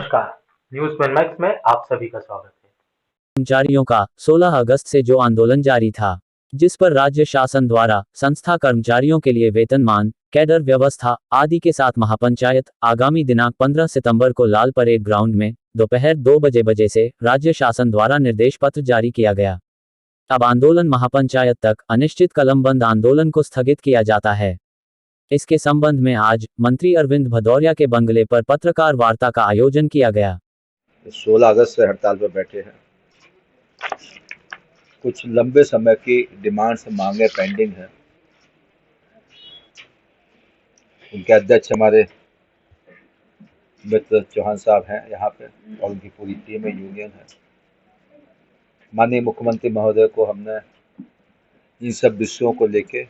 नमस्कार, news max में आप सभी का स्वागत है। कर्मचारियों का 16 अगस्त से जो आंदोलन जारी था, जिस पर राज्य शासन द्वारा संस्था कर्मचारियों के लिए वेतनमान, कैडर व्यवस्था आदि के साथ महापंचायत आगामी दिनांक 15 सितंबर को लाल परेड ग्राउंड में दोपहर 2 बजे से राज्य शासन द्वारा निर्देश पत्र जारी किया गया। अब आंदोलन महापंचायत तक अनिश्चित कलमबंद आंदोलन को स्थगित किया जाता है। इसके संबंध में आज मंत्री अरविंद भदौरिया के बंगले पर पत्रकार वार्ता का आयोजन किया गया। 16 अगस्त से हड़ताल पर बैठे हैं। कुछ लंबे समय की डिमांड्स मांगे पेंडिंग है। उनके अध्यक्ष हमारे मित्र चौहान साहब हैं यहाँ पे और उनकी पूरी टीम यूनियन है। माननीय मुख्यमंत्री महोदय को हमने इन सब विषयों को लेके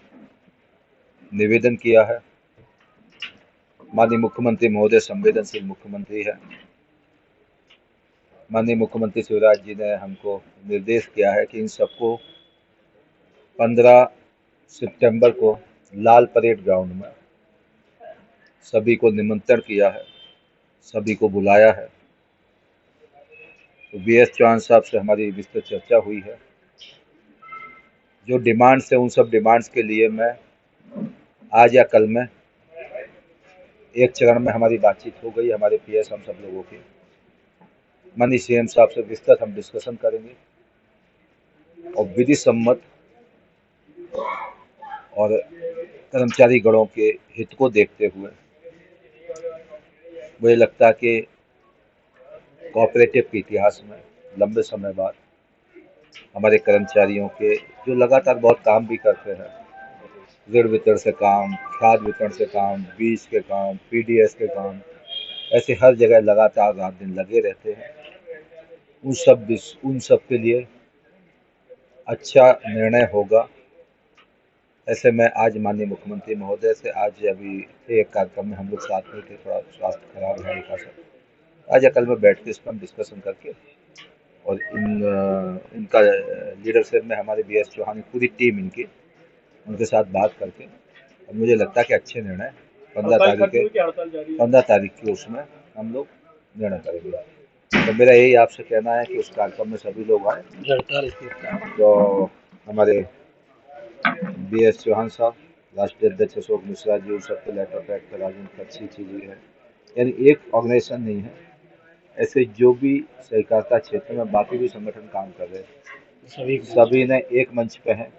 निवेदन किया है। माननीय मुख्यमंत्री महोदय संवेदनशील मुख्यमंत्री है। माननीय मुख्यमंत्री शिवराज जी ने हमको निर्देश किया है कि इन सबको 15 सितंबर को लाल परेड ग्राउंड में सभी को निमंत्रण किया है, सभी को बुलाया है। तो बी एस चौहान साहब से हमारी विस्तृत चर्चा हुई है। जो डिमांड्स है उन सब डिमांड्स के लिए मैं आज या कल में एक चरण में हमारी बातचीत हो गई। हमारे पीएस हम सब लोगों की माननीय सीएम साहब से विस्तृत हम डिस्कशन करेंगे और विधि सम्मत और कर्मचारी गणों के हित को देखते हुए मुझे लगता है कि कोऑपरेटिव के इतिहास में लंबे समय बाद हमारे कर्मचारियों के जो लगातार बहुत काम भी करते हैं, ऋण वितरण से काम, खाद वितरण से काम, बीज के काम, पीडीएस के काम, ऐसे हर जगह लगातार रात दिन लगे रहते हैं। उन सब के लिए अच्छा निर्णय होगा, ऐसे मैं आज माननीय मुख्यमंत्री महोदय से आज अभी एक कार्यक्रम में हम लोग साथ में थे, थोड़ा स्वास्थ्य खराब है का सब आज या कल में बैठ के इस पर हम डिस्कशन करके और इनका लीडरशिप में हमारे बी एस चौहान पूरी टीम उनके साथ बात करके और मुझे लगता है कि अच्छे निर्णय 15 तारीख की उसमें हम लोग निर्णय करेंगे। तो मेरा यही आपसे कहना है कि उस कार्यक्रम में सभी लोग आए। तो हमारे बी एस चौहान साहब, राष्ट्रीय अध्यक्ष अशोक मिश्रा जी, उन सबके लेटर पैड पर राजेंद्र अच्छी चीज़ें है। यानी एक ऑर्गेनाइजेशन नहीं है, ऐसे जो भी सहकारिता क्षेत्र में बाकी भी संगठन काम कर रहे हैं सभी ने एक मंच पे हैं।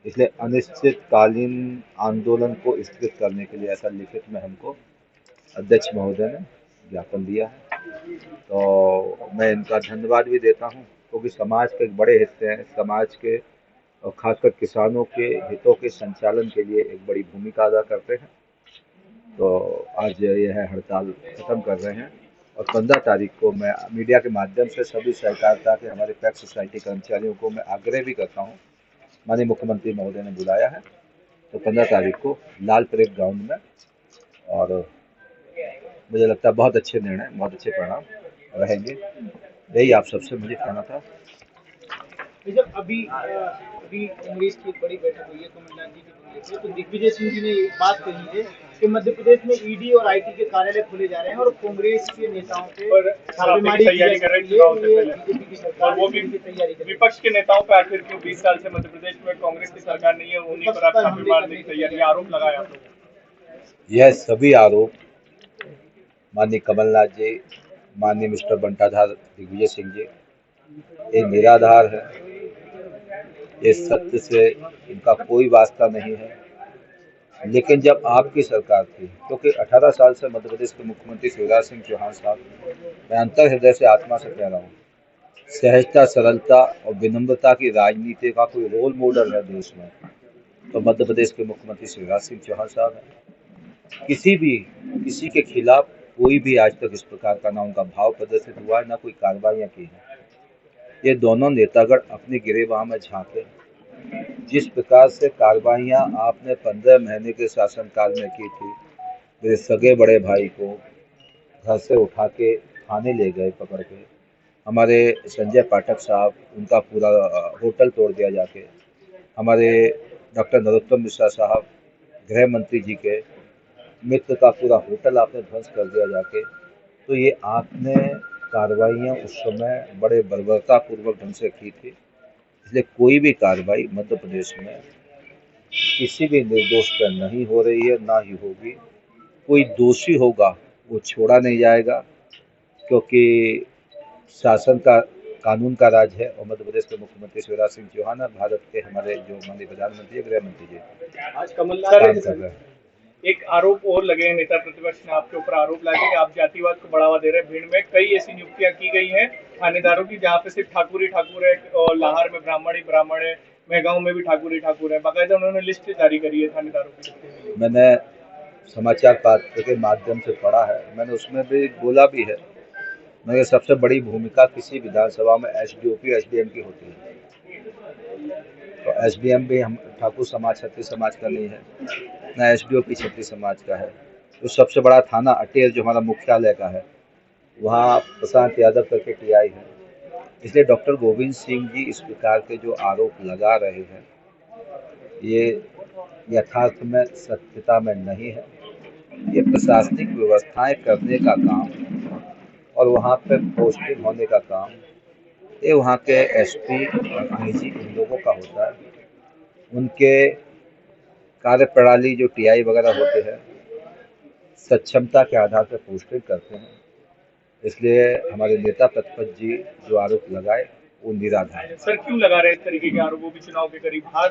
इसलिए अनिश्चितकालीन आंदोलन को स्थगित करने के लिए ऐसा लिखित में हमको अध्यक्ष महोदय ने ज्ञापन दिया है। तो मैं इनका धन्यवाद भी देता हूँ क्योंकि समाज के एक बड़े हिस्से हैं, समाज के और खासकर किसानों के हितों के संचालन के लिए एक बड़ी भूमिका अदा करते हैं। तो आज यह हड़ताल खत्म कर रहे हैं और 15 तारीख को मैं मीडिया के माध्यम से सभी सहकारिता के हमारे पैक्स सोसाइटी कर्मचारियों को मैं आग्रह भी करता हूँ, माननीय मुख्यमंत्री महोदय ने बुलाया है तो 15 तारीख को लाल परेड ग्राउंड में, और मुझे लगता है बहुत अच्छे निर्णय, बहुत अच्छे परिणाम रहेंगे। यही आप सबसे मुझे कहना था। जब अभी कांग्रेस की एक बड़ी बैठक हुई है कमलनाथ जी की बंगले पे, तो दिग्विजय सिंह जी ने एक बात कही है कि मध्य प्रदेश में ईडी और आईटी के कार्यालय खोले जा रहे हैं और कांग्रेस के नेताओं पे छापेमारी तैयारी कर रही है। बीजेपी की सरकार वो भी तैयारी कर रही है। विपक्ष के नेताओं पर आखिर क्यों 20 साल से मध्य प्रदेश में कांग्रेस की सरकार नहीं है, उन्हीं पर आप छापे मारने की तैयारी, आरोप लगाया आप लोगों। यह सभी आरोप माननीय कमलनाथ जी, माननीय मिस्टर बंटाधार दिग्विजय सिंह जी, ये निराधार है। ये सत्य से इनका कोई वास्ता नहीं है। लेकिन जब आपकी सरकार थी, क्योंकि 18 साल से मध्य प्रदेश के मुख्यमंत्री शिवराज सिंह चौहान साहब, मैं अंतर हृदय से आत्मा से कह रहा हूँ, सहजता, सरलता और विनम्रता की राजनीति का कोई रोल मॉडल है देश में तो मध्य प्रदेश के मुख्यमंत्री शिवराज सिंह चौहान साहब हैं। किसी के खिलाफ कोई भी आज तक इस प्रकार का ना उनका भाव प्रदर्शित हुआ है, ना कोई कार्रवाइयाँ की हैं। ये दोनों नेतागण अपनी गिरेबान में झांके। जिस प्रकार से कार्रवाइयाँ आपने 15 महीने के शासनकाल में की थी, मेरे सगे बड़े भाई को घर से उठा के थाने ले गए पकड़ के, हमारे संजय पाठक साहब, उनका पूरा होटल तोड़ दिया जाके, हमारे डॉक्टर नरोत्तम मिश्रा साहब, गृह मंत्री जी के मित्र का पूरा होटल आपने ध्वंस कर दिया जाके, तो ये आपने कार्रवाइयाँ उस समय बड़े बर्बरतापूर्वक ढंग से की थी, इसलिए कोई भी कार्रवाई मध्य प्रदेश में किसी भी निर्दोष पर नहीं हो रही है, ना ही होगी। कोई दोषी होगा वो छोड़ा नहीं जाएगा, क्योंकि शासन का कानून का राज है और मध्य प्रदेश के मुख्यमंत्री शिवराज सिंह चौहान और भारत के हमारे जो माननीय प्रधानमंत्री गृह मंत्री जी आज कमलनाथ काम कर रहे हैं। एक आरोप और लगे हैं, नेता प्रतिपक्ष ने आपके ऊपर आरोप लगे कि आप जातिवाद को बढ़ावा दे रहे हैं। भीड़ में कई ऐसी नियुक्तियां की गई हैं थानेदारों की जहां पे सिर्फ ठाकुर ही ठाकुर है, और लाहौर में ब्राह्मण ही ब्राह्मण है, मेहगांव में भी ठाकुर ही ठाकुर है। बाकायदा उन्होंने लिस्ट जारी करी है थानेदारों की। मैंने समाचार पत्र के माध्यम से पढ़ा है, मैंने उसमें भी बोला भी है, मगर सबसे बड़ी भूमिका किसी विधानसभा में एसडीओपी एसडीएम की होती है। तो एसडीएम भी हम ठाकुर समाज क्षत्रिय समाज का नहीं है, न एसडीओपी क्षत्रिय समाज का है। तो सबसे बड़ा थाना अटेर जो हमारा मुख्यालय का है, वहाँ प्रशांत यादव करके टीआई है। इसलिए डॉक्टर गोविंद सिंह जी इस प्रकार के जो आरोप लगा रहे हैं, ये यथार्थ में सत्यता में नहीं है। ये प्रशासनिक व्यवस्थाएं करने का काम और वहाँ पे पोस्टिंग होने का काम ये वहाँ के एसपी और आईजी इन लोगों का होता है। उनके कार्यप्रणाली जो टीआई वगैरह होते हैं, सक्षमता के आधार पर पोस्टिंग करते हैं। इसलिए हमारे नेता प्रतिपक्ष जी जो आरोप लगाए वो निराधार है। सर क्यों लगा रहे हैं इस तरीके के आरोप, वो भी चुनाव के करीब हाथ?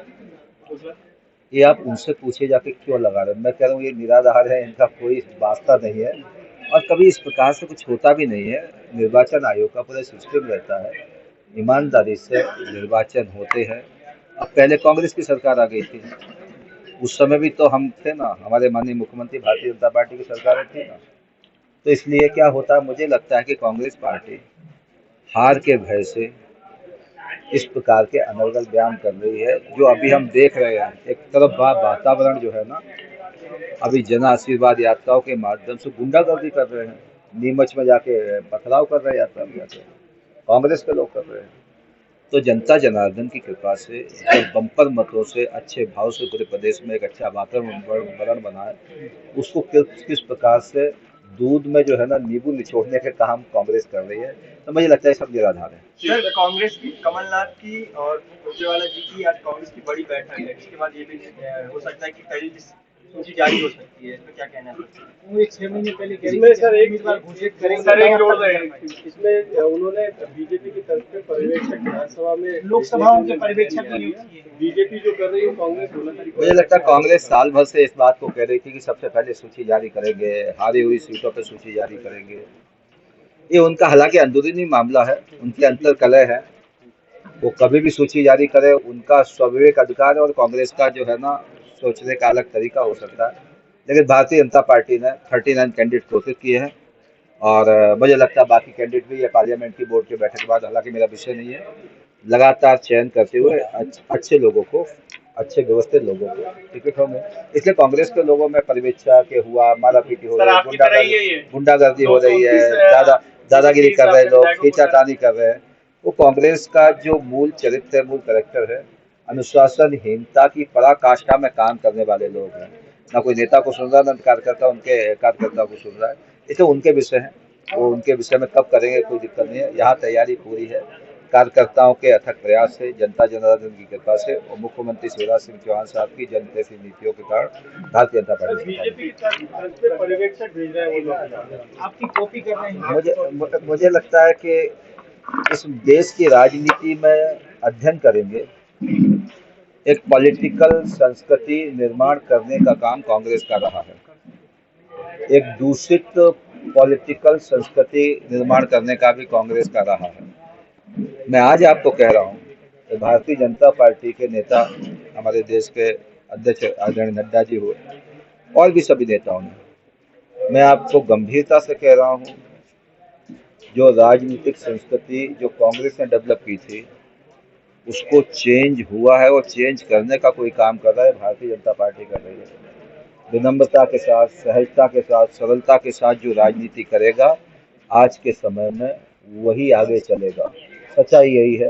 ये आप उनसे पूछिए जाके क्यों लगा रहे हैं। मैं कह रहा हूँ ये निराधार है, इनका कोई वास्ता नहीं है और कभी इस प्रकार से कुछ होता भी नहीं है। निर्वाचन आयोग का पूरा सिस्टम रहता है, ईमानदारी से निर्वाचन होते हैं। अब पहले कांग्रेस की सरकार आ गई थी, उस समय भी तो हम थे ना, हमारे माननीय मुख्यमंत्री भारतीय जनता पार्टी की सरकार थी ना। तो इसलिए क्या होता है, मुझे लगता है कि कांग्रेस पार्टी हार के भय से इस प्रकार के अनर्गल बयान कर रही है। जो अभी हम देख रहे हैं, एक तरफ वातावरण जो है ना, अभी जन आशीर्वाद यात्राओं के माध्यम से गुंडागर्दी कर रहे हैं, नीमच में जाके पथराव कर रहे हैं, यात्रा में जाके कांग्रेस के लोग कर रहे हैं। तो जनता जनार्दन की कृपा से जब बम्पर मतों से अच्छे भाव से पूरे प्रदेश में एक अच्छा वातावरण बना है, उसको किस प्रकार से दूध में जो है ना नींबू निचोड़ने के काम कांग्रेस कर रही है। तो मुझे लगता है सब निराधार है। सर कांग्रेस की कमलनाथ की और सुरजेवाला जी की आज कांग्रेस की बड़ी बैठक है, इसके बाद ये भी हो सकता है कि पहली सूची जारी हो सकती है, इसमें क्या कहना है? वो 6 महीने पहले इसमें सर एक उम्मीदवार घोषित करेंगे, सर एक जोड़ रहे हैं। इसमें उन्होंने बीजेपी की तरफ से पर्यवेक्षक विधानसभा में लोकसभाओं के पर्यवेक्षक की नियुक्ति की है। बीजेपी जो कर रही है कांग्रेस मुझे लगता है कांग्रेस साल भर से इस बात को कह रही थी कि सबसे पहले सूची जारी करेंगे, हारी हुई सीटों पर सूची जारी करेंगे। ये उनका हालांकि अंदरूनी मामला है, उनकी अंतर कलह है, वो कभी भी सूची जारी करे, उनका स्वाभाविक अधिकार है और कांग्रेस का जो है ना सोचने का अलग तरीका हो सकता है। लेकिन भारतीय जनता पार्टी ने 39 कैंडिडेट घोषित किए हैं और मुझे लगता है बाकी कैंडिडेट भी ये पार्लियामेंट की बोर्ड के बैठक के बाद, हालांकि मेरा विषय नहीं है, लगातार चयन करते हुए अच्छे लोगों को, अच्छे व्यवस्थित लोगों को टिकट होंगे। इसलिए कांग्रेस के लोगों में परिवेक्षा के हुआ, मारापीटी हो रही है, गुंडागर्दी हो रही है, दादागिरी कर रहे लोग, खींचातानी कर रहे हैं। वो कांग्रेस का जो मूल चरित्र है, मूल कैरेक्टर है, अनुशासनहीनता की पराकाष्ठा में काम करने वाले लोग हैं। ना कोई नेता को सुन रहा, ना कार्यकर्ता उनके कार्यकर्ता को सुन रहा है। इसलिए उनके विषय है, वो उनके विषय में कब करेंगे कोई दिक्कत नहीं है। यहाँ तैयारी पूरी है, कार्यकर्ताओं के अथक प्रयास से, जनता जनार्दन की कृपा से और मुख्यमंत्री शिवराज सिंह चौहान साहब की जनहितैषी नीतियों के कारण भारतीय जनता पार्टी बीजेपी की तरफ से पर्यवेक्षक भेज रहे हैं वो लोग, आपकी कॉपी कर रहे हैं। मुझे लगता है कि इस देश की राजनीति में अध्ययन करेंगे, एक पॉलिटिकल संस्कृति निर्माण करने का काम कांग्रेस का रहा है। एक दूषित पॉलिटिकल संस्कृति निर्माण करने का भी कांग्रेस का रहा है। मैं आज आपको कह रहा हूँ कि भारतीय जनता पार्टी के नेता, हमारे देश के अध्यक्ष आदरणीय नड्डा जी हुए और भी सभी नेताओं ने, मैं आपको गंभीरता से कह रहा हूँ, जो राजनीतिक संस्कृति जो कांग्रेस ने डेवलप की थी उसको चेंज हुआ है और चेंज करने का कोई काम कर रहा है भारतीय जनता पार्टी कर रही है। विनम्रता के साथ, सहजता के साथ, सरलता के साथ जो राजनीति करेगा आज के समय में वही आगे चलेगा। सच्चाई यही है।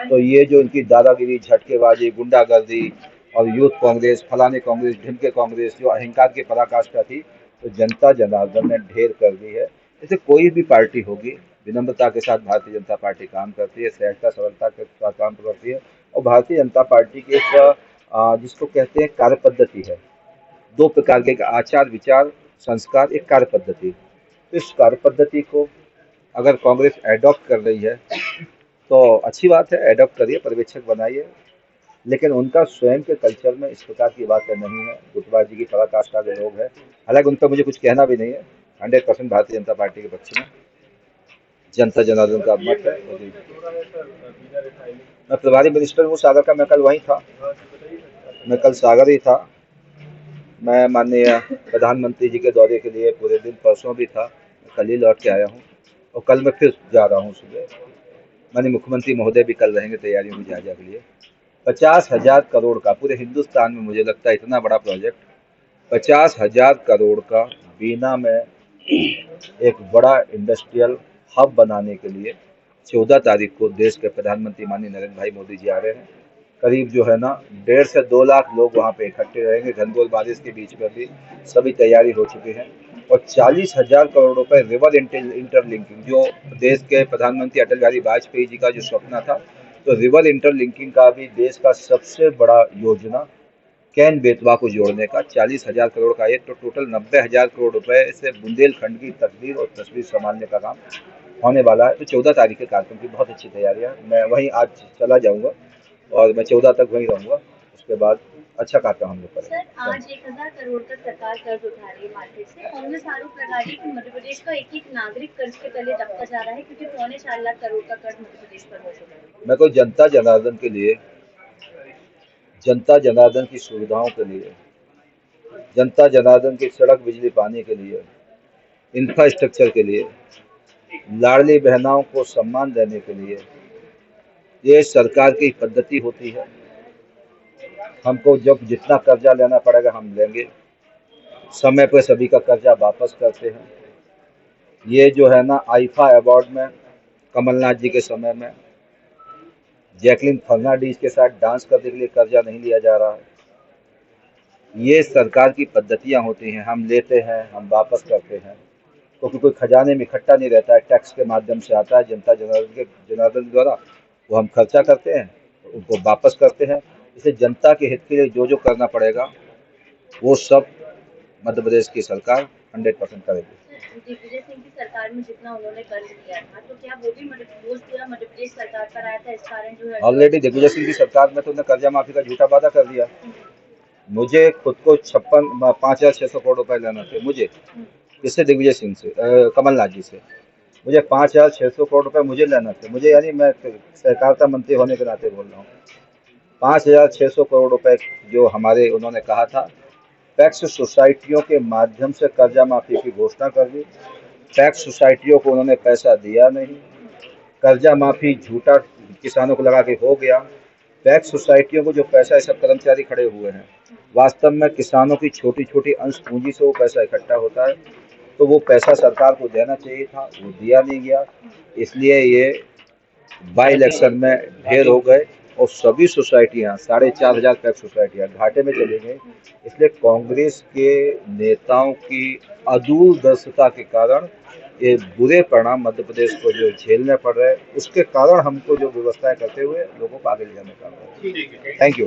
तो ये जो इनकी दादागिरी, झटकेबाजी, गुंडागर्दी और यूथ कांग्रेस, फलाने कांग्रेस, ढिमके कांग्रेस, जो अहंकार की पराकाष्ठा थी, तो जनता जनार्दन ने ढेर कर दी है। ऐसे कोई भी पार्टी होगी, विनम्रता के साथ भारतीय जनता पार्टी काम करती है, सहजता सरलता के साथ काम करती है। और भारतीय जनता पार्टी की एक जिसको कहते हैं कार्य पद्धति है, दो प्रकार के आचार विचार संस्कार, एक कार्य पद्धति। इस कार्य पद्धति को अगर कांग्रेस एडॉप्ट कर रही है तो अच्छी बात है, एडॉप्ट करिए, पर्यवेक्षक बनाइए, लेकिन उनका स्वयं के कल्चर में इस प्रकार की बातें नहीं है। गुटबाजी की पराकाष्ठा के लोग हैं, हालांकि उन पर मुझे कुछ कहना भी नहीं है। 100% भारतीय जनता पार्टी के पक्ष में जनता जनार्दन का मत है। मैं प्रभारी मिनिस्टर हूँ सागर का, मैं कल वहीं था, मैं कल सागर ही था। मैं माननीय प्रधानमंत्री जी के दौरे के लिए पूरे दिन, परसों भी था, मैं कल ही लौट के आया हूँ और कल मैं फिर जा रहा हूँ सुबह। माननीय मुख्यमंत्री महोदय भी कल रहेंगे तैयारियों में जायजा के लिए। 50,000 करोड़ का पूरे हिंदुस्तान में मुझे लगता है इतना बड़ा प्रोजेक्ट, 50,000 करोड़ का बीना में एक बड़ा इंडस्ट्रियल हब बनाने के लिए 14 तारीख को देश के प्रधानमंत्री माननीय नरेंद्र भाई मोदी जी आ रहे हैं। करीब जो है ना 1.5 से 2 लाख लोग वहाँ पे इकट्ठे रहेंगे। घनघोर बारिश के बीच में भी सभी तैयारी हो चुकी है। और 40,000 करोड़ रुपए रिवर इंटरलिंकिंग, जो देश के प्रधानमंत्री अटल बिहारी वाजपेयी जी का जो सपना था, तो रिवर इंटरलिंकिंग का भी देश का सबसे बड़ा योजना कैन बेतवा को जोड़ने का 40,000 करोड़ का एक, तो टोटल 90,000 करोड़ रुपए से बुंदेलखंड की तकदीर और तस्वीर संभालने का काम होने वाला है। तो 14 तारीख के कार्यक्रम की बहुत अच्छी तैयारियां, मैं वहीं आज चला जाऊंगा और मैं 14 तक वहीं रहूंगा। उसके बाद अच्छा कार्यक्रम हम लोग करेंगे। सर, आज 1,000 करोड़ का सरकार कर्ज उठा रही है मार्केट से। कांग्रेस आरोप लगा रही है कि मध्य प्रदेश का एक एक नागरिक कर्ज के तले दबता जा रहा है, क्योंकि 4.25 लाख करोड़ का कर्ज मध्य प्रदेश पर हो चुका है। मैं कोई जनता जनार्दन के लिए, जनता जनार्दन की सुविधाओं के लिए, जनता जनार्दन की सड़क बिजली पानी के लिए, इंफ्रास्ट्रक्चर के लिए, लाडली बहनाओं को सम्मान देने के लिए, ये सरकार की पद्धति होती है। हमको जब जितना कर्जा लेना पड़ेगा हम लेंगे, समय पर सभी का कर्जा वापस करते हैं। ये जो है ना आईफा अवार्ड में कमलनाथ जी के समय में जैकलिन फर्नांडीज के साथ डांस करने के लिए कर्जा नहीं लिया जा रहा है। ये सरकार की पद्धतियां होती हैं, हम लेते हैं, हम वापस करते हैं, क्योंकि कोई खजाने में इकट्ठा नहीं रहता है, टैक्स के माध्यम से आता है जनता जनार्दन द्वारा, वो हम खर्चा करते हैं, उनको वापस करते हैं। इसलिए जनता के हित के लिए जो जो करना पड़ेगा वो सब मध्य प्रदेश की सरकार 100% करेगी। दिग्विजय सिंह की सरकार में जितना उन्होंने कर्ज लिया था, तो क्या वो भी बोझ पूरा मध्य प्रदेश सरकार पर आया था, इस कारण जो है ऑलरेडी दिग्विजय सिंह की सरकार में तो उन्होंने कर्जा माफी का झूठा वादा कर दिया। मुझे खुद को 5,600 करोड़ रुपए लेना थे मुझे, किससे? दिग्विजय सिंह से, कमलनाथ जी से। मुझे 5,600 करोड़ रुपए मुझे लेना थे, मुझे, यानी मैं सहकारिता मंत्री होने के नाते बोल रहा हूँ। 5,600 करोड़ रुपए जो हमारे उन्होंने कहा था, पैक्स सोसाइटियों के माध्यम से कर्जा माफी की घोषणा कर दी। पैक्स सोसाइटियों को उन्होंने पैसा दिया नहीं, कर्जा माफी झूठा किसानों को लगा के हो गया। पैक्स सोसाइटियों को जो पैसा है, सब कर्मचारी खड़े हुए हैं, वास्तव में किसानों की छोटी छोटी अंश पूंजी से वो पैसा इकट्ठा होता है। तो वो पैसा सरकार को देना चाहिए था, वो दिया नहीं गया, इसलिए ये बाई इलेक्शन में ढेर हो गए और सभी सोसाइटियां, 4,500 पैक्स सोसाइटियां घाटे में चली गई। इसलिए कांग्रेस के नेताओं की अदूरदर्शिता के कारण ये बुरे परिणाम मध्य प्रदेश को जो झेलने पड़ रहे हैं, उसके कारण हमको जो व्यवस्थाएं करते हुए लोगों को आगे ले जाने का। Thank you.